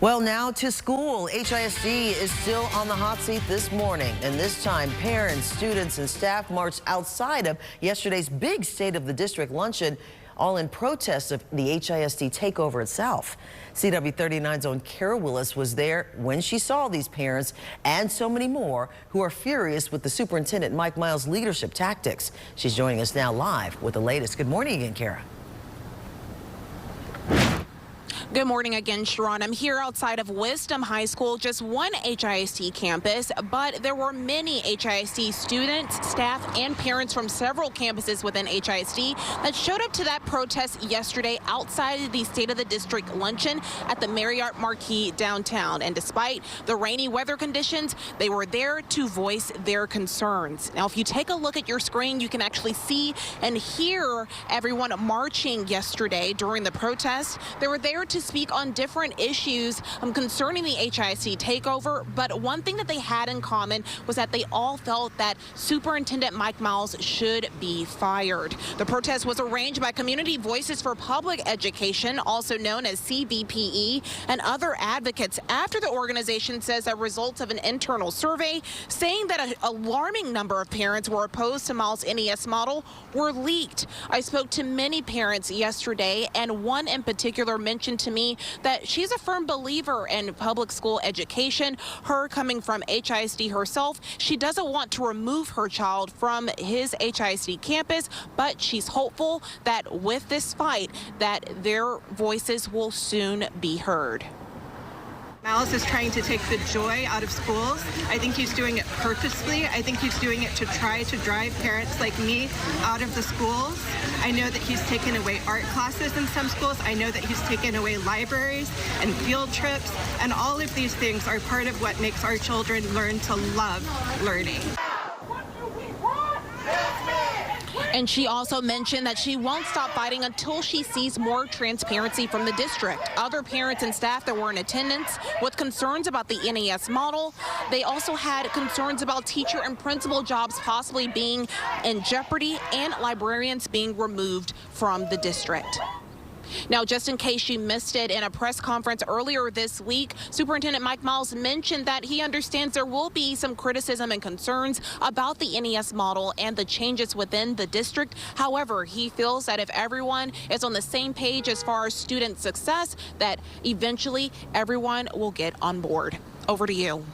Well, now to school. HISD is still on the hot seat this morning, and this time parents, students, and staff marched outside of yesterday's big State of the District luncheon, all in protest of the HISD takeover itself. CW39's own Kara Willis was there when she saw these parents and so many more who are furious with the Superintendent Mike Miles' leadership tactics. She's joining us now live with the latest. Good morning again, Kara. Good morning again, Sharon. I'm here outside of Wisdom High School, just one HISD campus, but there were many HISD students, staff, and parents from several campuses within HISD that showed up to that protest yesterday outside of the State of the District luncheon at the Marriott Marquis downtown. And despite the rainy weather conditions, they were there to voice their concerns. Now, if you take a look at your screen, you can actually see and hear everyone marching yesterday during the protest. They were there to speak on different issues concerning the HISD takeover, but one thing that they had in common was that they all felt that Superintendent Mike Miles should be fired. The protest was arranged by Community Voices for Public Education, also known as CVPE, and other advocates after the organization says that results of an internal survey saying that an alarming number of parents were opposed to Miles' NES model were leaked. I spoke to many parents yesterday, and one in particular mentioned to me that she's a firm believer in public school education. Her coming from HISD herself, she doesn't want to remove her child from his HISD campus, but she's hopeful that with this fight that their voices will soon be heard. Miles is trying to take the joy out of schools. I think he's doing it purposely. I think he's doing it to try to drive parents like me out of the schools. I know that he's taken away art classes in some schools. I know that he's taken away libraries and field trips, and all of these things are part of what makes our children learn to love learning. And she also mentioned that she won't stop fighting until she sees more transparency from the district. Other parents and staff that were in attendance with concerns about the NES model. They also had concerns about teacher and principal jobs possibly being in jeopardy and librarians being removed from the district. Now, just in case you missed it, in a press conference earlier this week, Superintendent Mike Miles mentioned that he understands there will be some criticism and concerns about the NES model and the changes within the district. However, he feels that if everyone is on the same page as far as student success, that eventually everyone will get on board. Over to you.